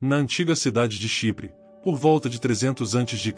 Na antiga cidade de Chipre, por volta de 300 a.C.,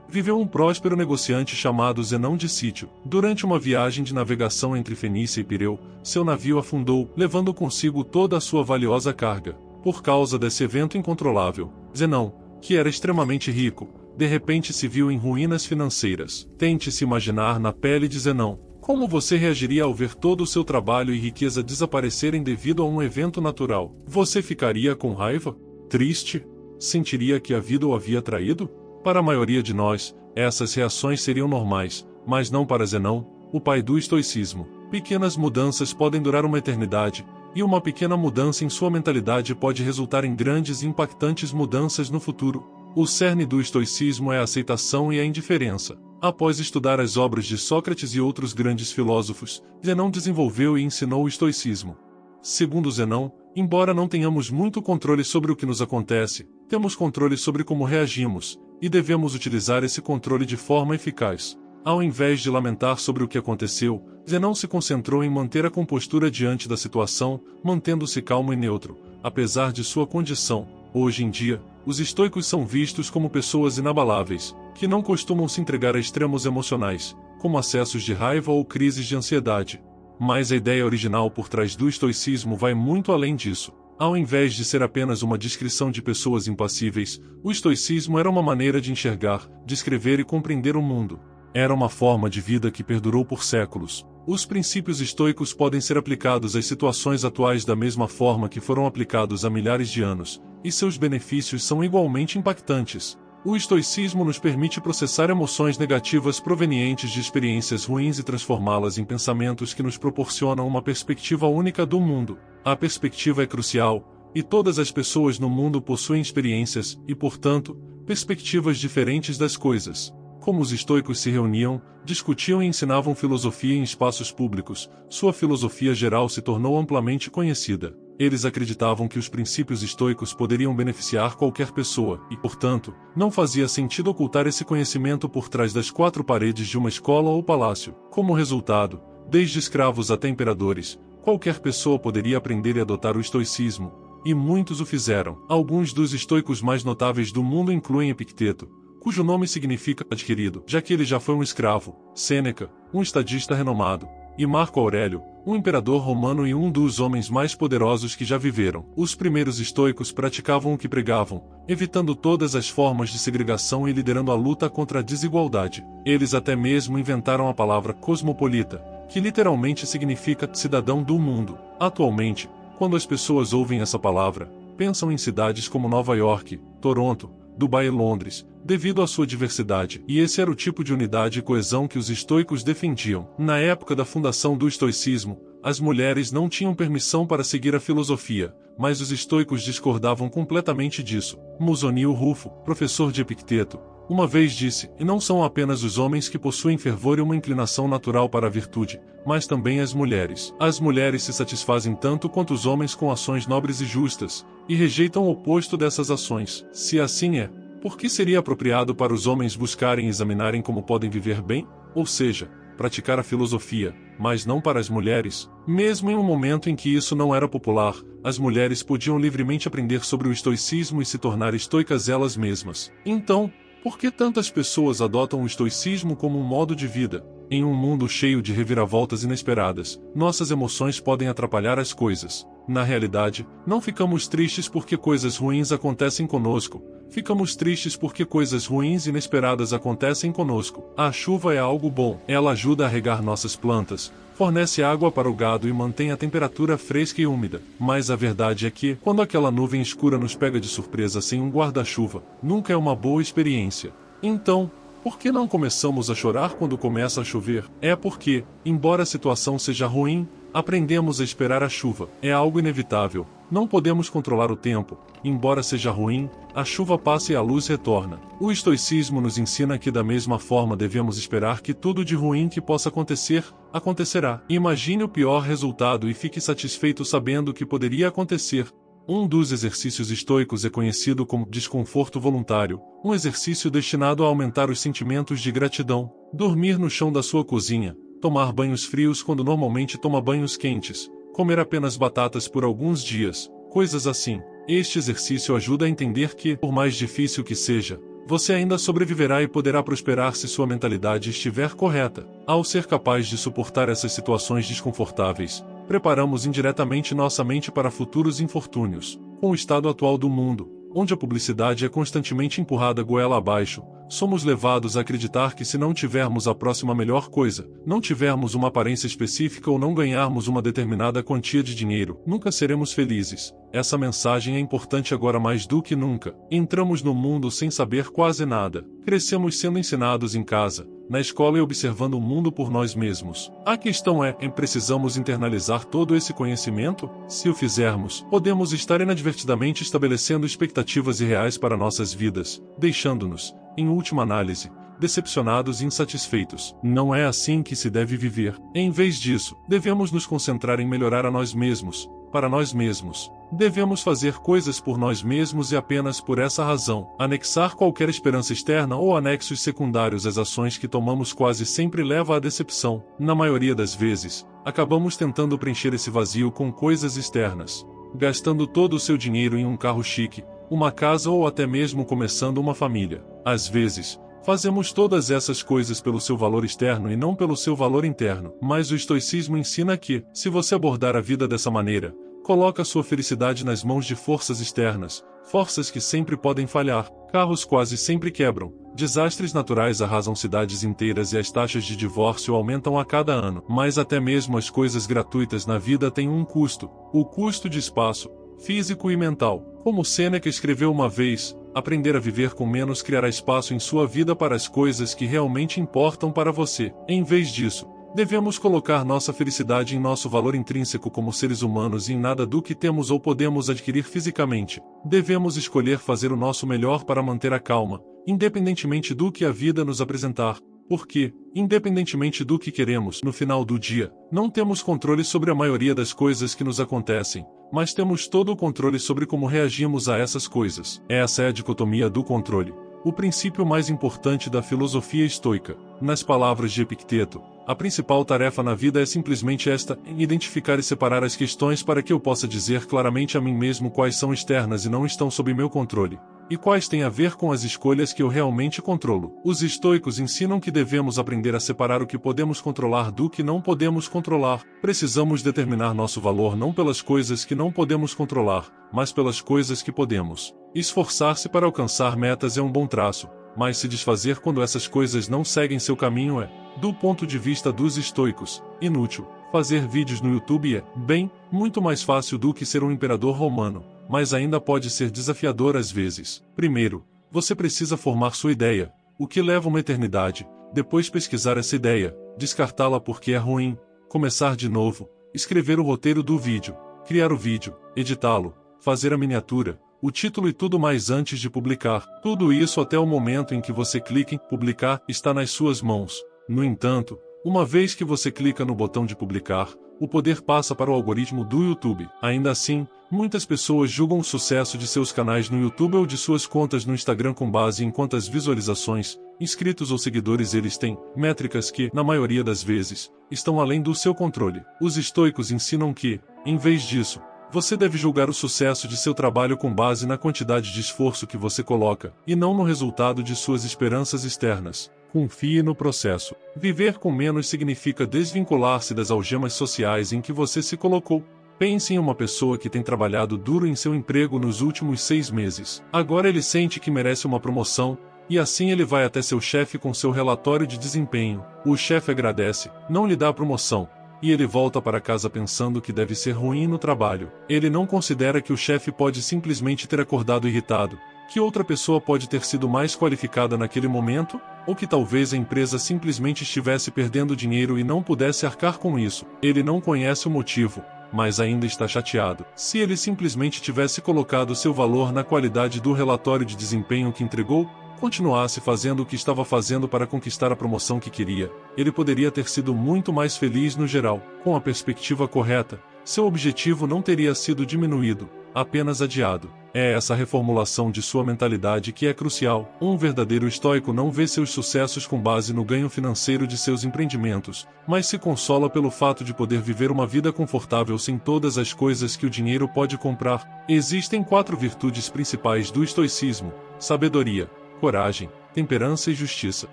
viveu um próspero negociante chamado Zenão de Cítio. Durante uma viagem de navegação entre Fenícia e Pireu, seu navio afundou, levando consigo toda a sua valiosa carga. Por causa desse evento incontrolável, Zenão, que era extremamente rico, de repente se viu em ruínas financeiras. Tente se imaginar na pele de Zenão. Como você reagiria ao ver todo o seu trabalho e riqueza desaparecerem devido a um evento natural? Você ficaria com raiva? Triste? Sentiria que a vida o havia traído? Para a maioria de nós, essas reações seriam normais, mas não para Zenão, o pai do estoicismo. Pequenas mudanças podem durar uma eternidade, e uma pequena mudança em sua mentalidade pode resultar em grandes e impactantes mudanças no futuro. O cerne do estoicismo é a aceitação e a indiferença. Após estudar as obras de Sócrates e outros grandes filósofos, Zenão desenvolveu e ensinou o estoicismo. Segundo Zenão, embora não tenhamos muito controle sobre o que nos acontece, temos controle sobre como reagimos, e devemos utilizar esse controle de forma eficaz. Ao invés de lamentar sobre o que aconteceu, Zenão se concentrou em manter a compostura diante da situação, mantendo-se calmo e neutro, apesar de sua condição. Hoje em dia, os estoicos são vistos como pessoas inabaláveis, que não costumam se entregar a extremos emocionais, como acessos de raiva ou crises de ansiedade. Mas a ideia original por trás do estoicismo vai muito além disso. Ao invés de ser apenas uma descrição de pessoas impassíveis, o estoicismo era uma maneira de enxergar, descrever e compreender o mundo. Era uma forma de vida que perdurou por séculos. Os princípios estoicos podem ser aplicados às situações atuais da mesma forma que foram aplicados há milhares de anos, e seus benefícios são igualmente impactantes. O estoicismo nos permite processar emoções negativas provenientes de experiências ruins e transformá-las em pensamentos que nos proporcionam uma perspectiva única do mundo. A perspectiva é crucial, e todas as pessoas no mundo possuem experiências e, portanto, perspectivas diferentes das coisas. Como os estoicos se reuniam, discutiam e ensinavam filosofia em espaços públicos, sua filosofia geral se tornou amplamente conhecida. Eles acreditavam que os princípios estoicos poderiam beneficiar qualquer pessoa, e, portanto, não fazia sentido ocultar esse conhecimento por trás das quatro paredes de uma escola ou palácio. Como resultado, desde escravos até imperadores, qualquer pessoa poderia aprender e adotar o estoicismo, e muitos o fizeram. Alguns dos estoicos mais notáveis do mundo incluem Epicteto, cujo nome significa adquirido, já que ele já foi um escravo, Sêneca, um estadista renomado, e Marco Aurélio, um imperador romano e um dos homens mais poderosos que já viveram. Os primeiros estoicos praticavam o que pregavam, evitando todas as formas de segregação e liderando a luta contra a desigualdade. Eles até mesmo inventaram a palavra cosmopolita, que literalmente significa cidadão do mundo. Atualmente, quando as pessoas ouvem essa palavra, pensam em cidades como Nova York, Toronto, Dubai e Londres, devido à sua diversidade, e esse era o tipo de unidade e coesão que os estoicos defendiam. Na época da fundação do estoicismo, as mulheres não tinham permissão para seguir a filosofia, mas os estoicos discordavam completamente disso. Musonio Rufo, professor de Epicteto, uma vez disse: "E não são apenas os homens que possuem fervor e uma inclinação natural para a virtude, mas também as mulheres. As mulheres se satisfazem tanto quanto os homens com ações nobres e justas, e rejeitam o oposto dessas ações. Se assim é, por que seria apropriado para os homens buscarem e examinarem como podem viver bem? Ou seja, praticar a filosofia, mas não para as mulheres?" Mesmo em um momento em que isso não era popular, as mulheres podiam livremente aprender sobre o estoicismo e se tornar estoicas elas mesmas. Então, por que tantas pessoas adotam o estoicismo como um modo de vida? Em um mundo cheio de reviravoltas inesperadas, nossas emoções podem atrapalhar as coisas. Na realidade, não ficamos tristes porque coisas ruins acontecem conosco. Ficamos tristes porque coisas ruins e inesperadas acontecem conosco. A chuva é algo bom. Ela ajuda a regar nossas plantas, fornece água para o gado e mantém a temperatura fresca e úmida. Mas a verdade é que, quando aquela nuvem escura nos pega de surpresa sem um guarda-chuva, nunca é uma boa experiência. Então, por que não começamos a chorar quando começa a chover? É porque, embora a situação seja ruim, aprendemos a esperar a chuva. É algo inevitável. Não podemos controlar o tempo. Embora seja ruim, a chuva passa e a luz retorna. O estoicismo nos ensina que da mesma forma devemos esperar que tudo de ruim que possa acontecer, acontecerá. Imagine o pior resultado e fique satisfeito sabendo que poderia acontecer. Um dos exercícios estoicos é conhecido como desconforto voluntário, um exercício destinado a aumentar os sentimentos de gratidão. Dormir no chão da sua cozinha, tomar banhos frios quando normalmente toma banhos quentes, comer apenas batatas por alguns dias, coisas assim. Este exercício ajuda a entender que, por mais difícil que seja, você ainda sobreviverá e poderá prosperar se sua mentalidade estiver correta. Ao ser capaz de suportar essas situações desconfortáveis, preparamos indiretamente nossa mente para futuros infortúnios. Com o estado atual do mundo, onde a publicidade é constantemente empurrada goela abaixo, somos levados a acreditar que se não tivermos a próxima melhor coisa, não tivermos uma aparência específica ou não ganharmos uma determinada quantia de dinheiro, nunca seremos felizes. Essa mensagem é importante agora mais do que nunca. Entramos no mundo sem saber quase nada. Crescemos sendo ensinados em casa, na escola e observando o mundo por nós mesmos. A questão é, precisamos internalizar todo esse conhecimento? Se o fizermos, podemos estar inadvertidamente estabelecendo expectativas irreais para nossas vidas, deixando-nos, em última análise, decepcionados e insatisfeitos. Não é assim que se deve viver. Em vez disso, devemos nos concentrar em melhorar a nós mesmos, para nós mesmos. Devemos fazer coisas por nós mesmos e apenas por essa razão. Anexar qualquer esperança externa ou anexos secundários às ações que tomamos quase sempre leva à decepção. Na maioria das vezes, acabamos tentando preencher esse vazio com coisas externas, gastando todo o seu dinheiro em um carro chique, uma casa ou até mesmo começando uma família. Às vezes, fazemos todas essas coisas pelo seu valor externo e não pelo seu valor interno. Mas o estoicismo ensina que, se você abordar a vida dessa maneira, coloca sua felicidade nas mãos de forças externas, forças que sempre podem falhar, carros quase sempre quebram, desastres naturais arrasam cidades inteiras e as taxas de divórcio aumentam a cada ano. Mas até mesmo as coisas gratuitas na vida têm um custo, o custo de espaço, físico e mental. Como Sêneca escreveu uma vez, aprender a viver com menos criará espaço em sua vida para as coisas que realmente importam para você. Em vez disso, devemos colocar nossa felicidade em nosso valor intrínseco como seres humanos e em nada do que temos ou podemos adquirir fisicamente. Devemos escolher fazer o nosso melhor para manter a calma, independentemente do que a vida nos apresentar. Porque, independentemente do que queremos, no final do dia, não temos controle sobre a maioria das coisas que nos acontecem, mas temos todo o controle sobre como reagimos a essas coisas. Essa é a dicotomia do controle, o princípio mais importante da filosofia estoica. Nas palavras de Epicteto, a principal tarefa na vida é simplesmente esta: identificar e separar as questões para que eu possa dizer claramente a mim mesmo quais são externas e não estão sob meu controle, e quais têm a ver com as escolhas que eu realmente controlo. Os estoicos ensinam que devemos aprender a separar o que podemos controlar do que não podemos controlar. Precisamos determinar nosso valor não pelas coisas que não podemos controlar, mas pelas coisas que podemos. Esforçar-se para alcançar metas é um bom traço, mas se desfazer quando essas coisas não seguem seu caminho é, do ponto de vista dos estoicos, inútil. Fazer vídeos no YouTube é, bem, muito mais fácil do que ser um imperador romano, mas ainda pode ser desafiador às vezes. Primeiro, você precisa formar sua ideia, o que leva uma eternidade, depois pesquisar essa ideia, descartá-la porque é ruim, começar de novo, escrever o roteiro do vídeo, criar o vídeo, editá-lo, fazer a miniatura, o título e tudo mais antes de publicar. Tudo isso até o momento em que você clica em publicar está nas suas mãos. No entanto, uma vez que você clica no botão de publicar, o poder passa para o algoritmo do YouTube. Ainda assim, muitas pessoas julgam o sucesso de seus canais no YouTube ou de suas contas no Instagram com base em quantas visualizações, inscritos ou seguidores eles têm, métricas que, na maioria das vezes, estão além do seu controle. Os estoicos ensinam que, em vez disso, você deve julgar o sucesso de seu trabalho com base na quantidade de esforço que você coloca, e não no resultado de suas esperanças externas. Confie no processo. Viver com menos significa desvincular-se das algemas sociais em que você se colocou. Pense em uma pessoa que tem trabalhado duro em seu emprego nos últimos 6 meses. Agora ele sente que merece uma promoção, e assim ele vai até seu chefe com seu relatório de desempenho. O chefe agradece, não lhe dá a promoção, e ele volta para casa pensando que deve ser ruim no trabalho. Ele não considera que o chefe pode simplesmente ter acordado irritado, que outra pessoa pode ter sido mais qualificada naquele momento, ou que talvez a empresa simplesmente estivesse perdendo dinheiro e não pudesse arcar com isso. Ele não conhece o motivo, mas ainda está chateado. Se ele simplesmente tivesse colocado seu valor na qualidade do relatório de desempenho que entregou, continuasse fazendo o que estava fazendo para conquistar a promoção que queria, ele poderia ter sido muito mais feliz no geral. Com a perspectiva correta, seu objetivo não teria sido diminuído, apenas adiado. É essa reformulação de sua mentalidade que é crucial. Um verdadeiro estoico não vê seus sucessos com base no ganho financeiro de seus empreendimentos, mas se consola pelo fato de poder viver uma vida confortável sem todas as coisas que o dinheiro pode comprar. Existem 4 virtudes principais do estoicismo: sabedoria, coragem, temperança e justiça.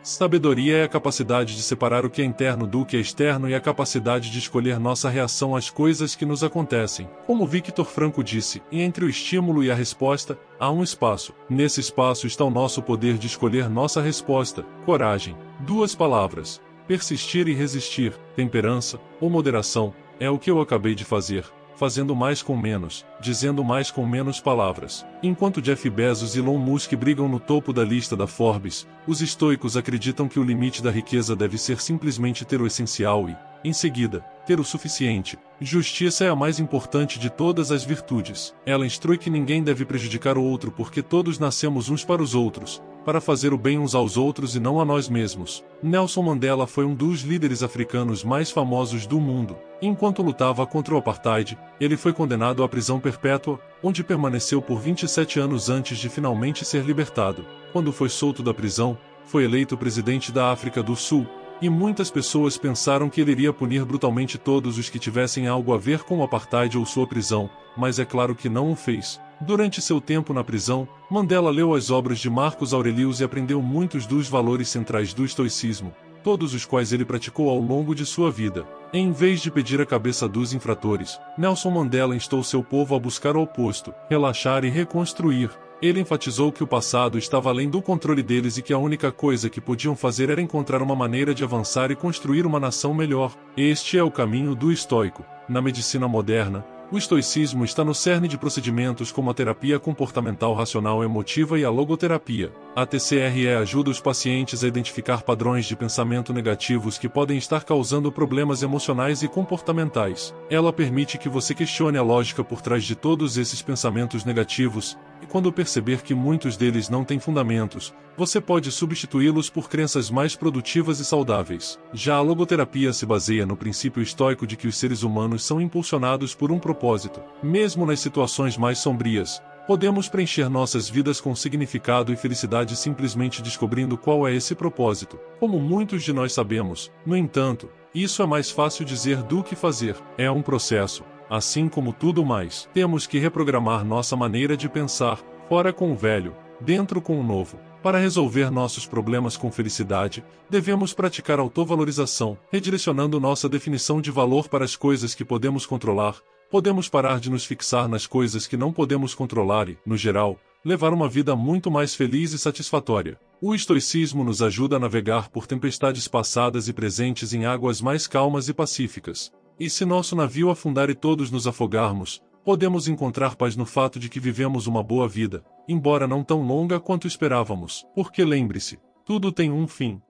Sabedoria é a capacidade de separar o que é interno do que é externo e a capacidade de escolher nossa reação às coisas que nos acontecem. Como Victor Frankl disse, entre o estímulo e a resposta, há um espaço. Nesse espaço está o nosso poder de escolher nossa resposta. Coragem. 2 palavras: persistir e resistir. Temperança, ou moderação, é o que eu acabei de fazer. Fazendo mais com menos, dizendo mais com menos palavras. Enquanto Jeff Bezos e Elon Musk brigam no topo da lista da Forbes, os estoicos acreditam que o limite da riqueza deve ser simplesmente ter o essencial e, em seguida, ter o suficiente. Justiça é a mais importante de todas as virtudes. Ela instrui que ninguém deve prejudicar o outro porque todos nascemos uns para os outros, para fazer o bem uns aos outros e não a nós mesmos. Nelson Mandela foi um dos líderes africanos mais famosos do mundo. Enquanto lutava contra o apartheid, ele foi condenado à prisão perpétua, onde permaneceu por 27 anos antes de finalmente ser libertado. Quando foi solto da prisão, foi eleito presidente da África do Sul, e muitas pessoas pensaram que ele iria punir brutalmente todos os que tivessem algo a ver com o apartheid ou sua prisão, mas é claro que não o fez. Durante seu tempo na prisão, Mandela leu as obras de Marcus Aurelius e aprendeu muitos dos valores centrais do estoicismo, todos os quais ele praticou ao longo de sua vida. Em vez de pedir a cabeça dos infratores, Nelson Mandela instou seu povo a buscar o oposto, relaxar e reconstruir. Ele enfatizou que o passado estava além do controle deles e que a única coisa que podiam fazer era encontrar uma maneira de avançar e construir uma nação melhor. Este é o caminho do estoico. Na medicina moderna, o estoicismo está no cerne de procedimentos como a terapia comportamental racional emotiva e a logoterapia. A TCRE ajuda os pacientes a identificar padrões de pensamento negativos que podem estar causando problemas emocionais e comportamentais. Ela permite que você questione a lógica por trás de todos esses pensamentos negativos, e quando perceber que muitos deles não têm fundamentos, você pode substituí-los por crenças mais produtivas e saudáveis. Já a logoterapia se baseia no princípio estoico de que os seres humanos são impulsionados por um propósito. Mesmo nas situações mais sombrias, podemos preencher nossas vidas com significado e felicidade simplesmente descobrindo qual é esse propósito. Como muitos de nós sabemos, no entanto, isso é mais fácil dizer do que fazer. É um processo. Assim como tudo mais, temos que reprogramar nossa maneira de pensar, fora com o velho, dentro com o novo. Para resolver nossos problemas com felicidade, devemos praticar autovalorização, redirecionando nossa definição de valor para as coisas que podemos controlar. Podemos parar de nos fixar nas coisas que não podemos controlar e, no geral, levar uma vida muito mais feliz e satisfatória. O estoicismo nos ajuda a navegar por tempestades passadas e presentes em águas mais calmas e pacíficas. E se nosso navio afundar e todos nos afogarmos, podemos encontrar paz no fato de que vivemos uma boa vida, embora não tão longa quanto esperávamos. Porque lembre-se, tudo tem um fim.